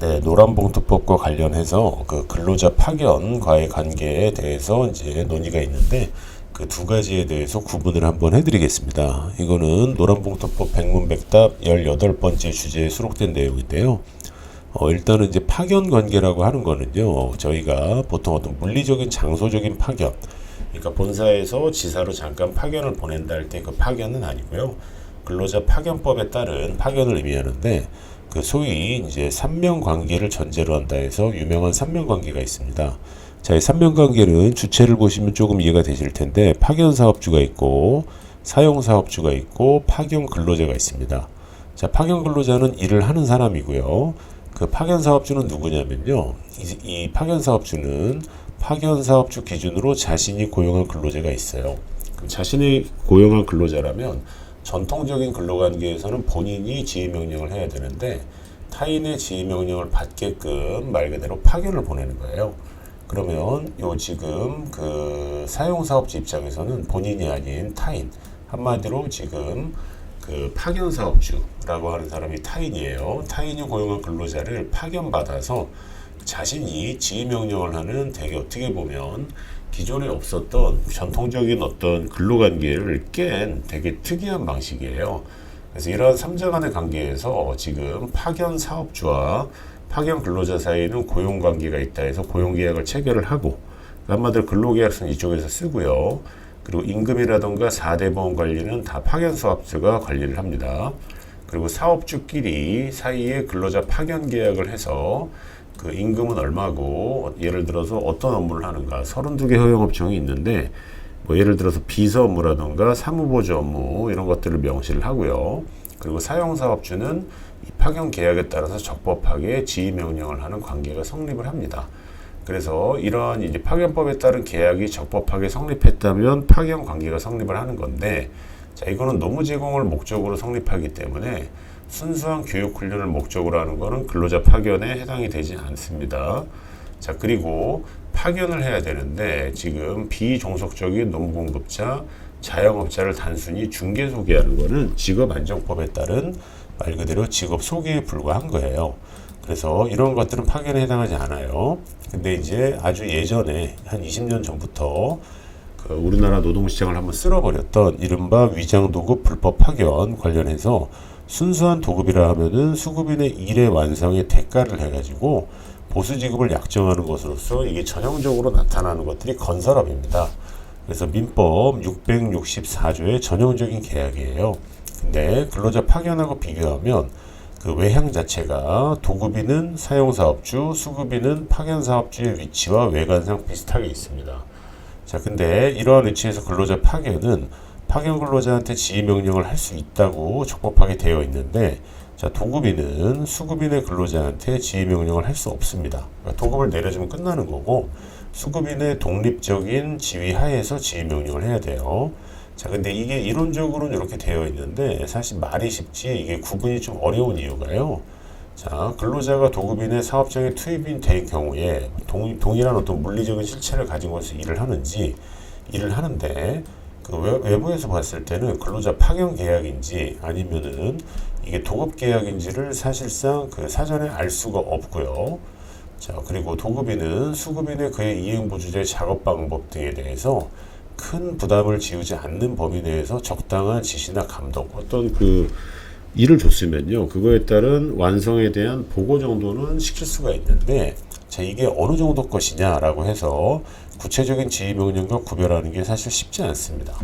네, 노란봉투법과 관련해서 그 근로자 파견과의 관계에 대해서 이제 논의가 있는데 그 두 가지에 대해서 구분을 한번 해드리겠습니다. 이거는 노란봉투법 백문백답 18번째 주제에 수록된 내용인데요. 일단은 이제 파견 관계라고 하는 거는요, 저희가 보통 어떤 물리적인 장소적인 파견, 그러니까 본사에서 지사로 잠깐 파견을 보낸다 할 때 그 파견은 아니고요. 근로자 파견법에 따른 파견을 의미하는데 그 소위 이제 삼명 관계를 전제로 한다 해서 유명한 삼명 관계가 있습니다. 자, 이 삼명 관계는 주체를 보시면 조금 이해가 되실 텐데 파견 사업주가 있고 사용 사업주가 있고 파견 근로자가 있습니다. 자, 파견 근로자는 일을 하는 사람이고요. 그 파견 사업주는 누구냐면요. 이 파견 사업주는 파견 사업주 기준으로 자신이 고용한 근로자가 있어요. 그럼 자신이 고용한 근로자라면 전통적인 근로관계에서는 본인이 지휘명령을 해야 되는데 타인의 지휘명령을 받게끔 말 그대로 파견을 보내는 거예요. 그러면 요 지금 그 사용사업주 입장에서는 본인이 아닌 타인, 한마디로 지금 그 파견사업주라고 하는 사람이 타인이에요. 타인이 고용한 근로자를 파견받아서 자신이 지휘명령을 하는 되게 어떻게 보면 기존에 없었던 전통적인 어떤 근로관계를 깬 되게 특이한 방식이에요. 그래서 이러한 삼자 간의 관계에서 지금 파견 사업주와 파견 근로자 사이에는 고용관계가 있다 해서 고용계약을 체결을 하고 한마디로 근로계약서는 이쪽에서 쓰고요. 그리고 임금이라던가 4대 보험 관리는 다 파견 사업주가 관리를 합니다. 그리고 사업주끼리 사이에 근로자 파견 계약을 해서 그 임금은 얼마고 예를 들어서 어떤 업무를 하는가 32개 허용업종이 있는데 뭐 예를 들어서 비서 업무라던가 사무보조 업무 이런 것들을 명시를 하고요. 그리고 사용사업주는 이 파견 계약에 따라서 적법하게 지휘명령을 하는 관계가 성립을 합니다. 그래서 이러한 이제 파견법에 따른 계약이 적법하게 성립했다면 파견 관계가 성립을 하는 건데 자, 이거는 노무 제공을 목적으로 성립하기 때문에 순수한 교육 훈련을 목적으로 하는 것은 근로자 파견에 해당이 되지 않습니다. 자, 그리고 파견을 해야 되는데 지금 비종속적인 노무공급자, 자영업자를 단순히 중개 소개하는 것은 직업안정법에 따른 말 그대로 직업 소개에 불과한 거예요. 그래서 이런 것들은 파견에 해당하지 않아요. 근데 이제 아주 예전에 한 20년 전부터 그 우리나라 노동시장을 한번 쓸어버렸던 이른바 위장도급 불법 파견 관련해서 순수한 도급이라 하면은 수급인의 일의 완성에 대가를 해가지고 보수지급을 약정하는 것으로서 이게 전형적으로 나타나는 것들이 건설업입니다. 그래서 민법 664조의 전형적인 계약이에요. 근데 근로자 파견하고 비교하면 그 외향 자체가 도급인은 사용사업주, 수급인은 파견사업주의 위치와 외관상 비슷하게 있습니다. 자, 근데 이러한 위치에서 근로자 파견은 파견 근로자한테 지휘명령을 할 수 있다고 적법하게 되어 있는데 자, 도급인은 수급인의 근로자한테 지휘명령을 할 수 없습니다. 그러니까 도급을 내려주면 끝나는 거고 수급인의 독립적인 지휘 하에서 지휘명령을 해야 돼요. 자, 근데 이게 이론적으로는 이렇게 되어 있는데 사실 말이 쉽지 이게 구분이 좀 어려운 이유가요. 자, 근로자가 도급인의 사업장에 투입이 된 경우에 동일한 어떤 물리적인 실체를 가지고 있어 일을 하는지 일을 하는데 그 외부에서 봤을 때는 근로자 파견 계약인지 아니면은 이게 도급 계약인지를 사실상 그 사전에 알 수가 없고요. 자, 그리고 도급인은 수급인의 그의 이행보조자의 작업 방법 등에 대해서 큰 부담을 지우지 않는 범위 내에서 적당한 지시나 감독, 어떤 그 일을 줬으면요, 그거에 따른 완성에 대한 보고 정도는 시킬 수가 있는데, 자, 이게 어느 정도 것이냐라고 해서 구체적인 지휘명령과 구별하는 게 사실 쉽지 않습니다.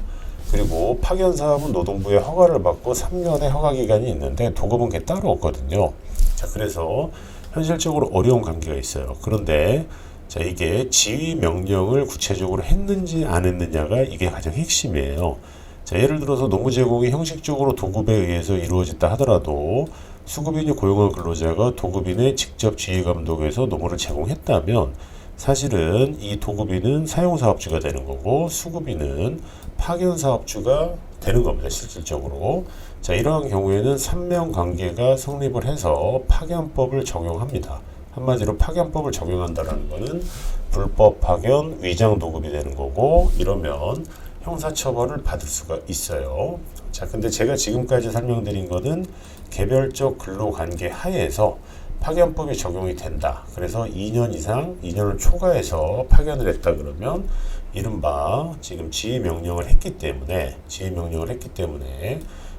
그리고 파견 사업은 노동부의 허가를 받고 3년의 허가 기간이 있는데 도급은 그게 따로 없거든요. 자, 그래서 현실적으로 어려운 관계가 있어요. 그런데 자, 이게 지휘 명령을 구체적으로 했는지 안 했느냐가 이게 가장 핵심이에요. 자, 예를 들어서 노무 제공이 형식적으로 도급에 의해서 이루어졌다 하더라도 수급인이 고용한 근로자가 도급인의 직접 지휘 감독에서 노무를 제공했다면 사실은 이 도급인은 사용사업주가 되는 거고 수급인은 파견사업주가 되는 겁니다. 실질적으로. 자, 이러한 경우에는 3명 관계가 성립을 해서 파견법을 적용합니다. 한마디로 파견법을 적용한다는 것은 불법 파견 위장 도급이 되는 거고 이러면 형사처벌을 받을 수가 있어요. 자, 근데 제가 지금까지 설명드린 것은 개별적 근로관계 하에서 파견법이 적용이 된다. 그래서 2년 이상, 2년을 초과해서 파견을 했다 그러면 이른바 지금 지휘명령을 했기 때문에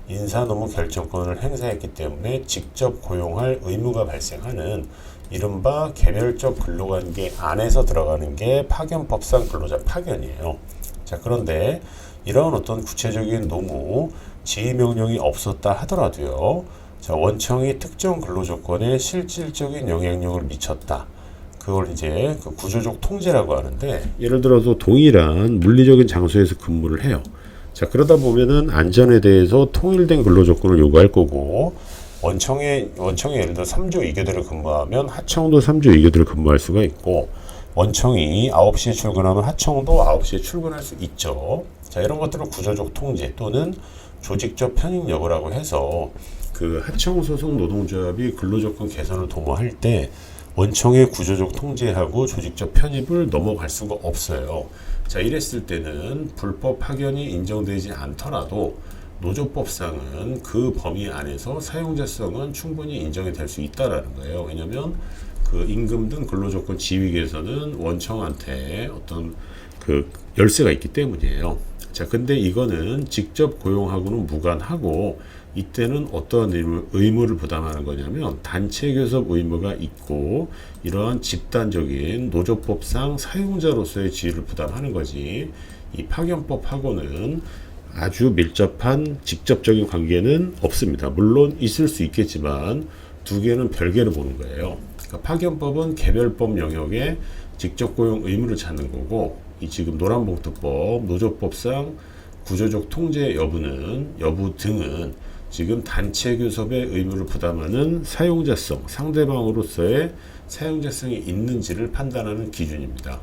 인사노무 결정권을 행사했기 때문에 직접 고용할 의무가 발생하는 이른바 개별적 근로관계 안에서 들어가는 게 파견법상 근로자 파견이에요. 자, 그런데 이러한 어떤 구체적인 노무 지휘명령이 없었다 하더라도요. 자, 원청이 특정 근로조건에 실질적인 영향력을 미쳤다. 그걸 이제 그 구조적 통제라고 하는데, 예를 들어서 동일한 물리적인 장소에서 근무를 해요. 자, 그러다 보면은 안전에 대해서 통일된 근로조건을 요구할 거고, 원청에 예를 들어 3조 2교대를 근무하면 하청도 3조 2교대를 근무할 수가 있고, 원청이 9시에 출근하면 하청도 9시에 출근할 수 있죠. 자, 이런 것들을 구조적 통제 또는 조직적 편입 여부라고 해서 그 하청 소속 노동조합이 근로조건 개선을 도모할 때 원청의 구조적 통제하고 조직적 편입을 넘어갈 수가 없어요. 자, 이랬을 때는 불법 파견이 인정되지 않더라도 노조법상은 그 범위 안에서 사용자성은 충분히 인정이 될 수 있다라는 거예요. 왜냐하면 그 임금 등 근로조건 지위 개선은 원청한테 어떤 그 열쇠가 있기 때문이에요. 자, 근데 이거는 직접 고용하고는 무관하고 이때는 어떠한 의무를 부담하는 거냐면 단체 교섭 의무가 있고 이러한 집단적인 노조법상 사용자로서의 지위를 부담하는 거지, 이 파견법하고는 아주 밀접한 직접적인 관계는 없습니다. 물론 있을 수 있겠지만 두 개는 별개로 보는 거예요. 그러니까 파견법은 개별법 영역에 직접 고용 의무를 찾는 거고, 이 지금 노란봉투법 노조법상 구조적 통제 여부 등은 지금 단체 교섭의 의무를 부담하는 사용자성, 상대방으로서의 사용자성이 있는지를 판단하는 기준입니다.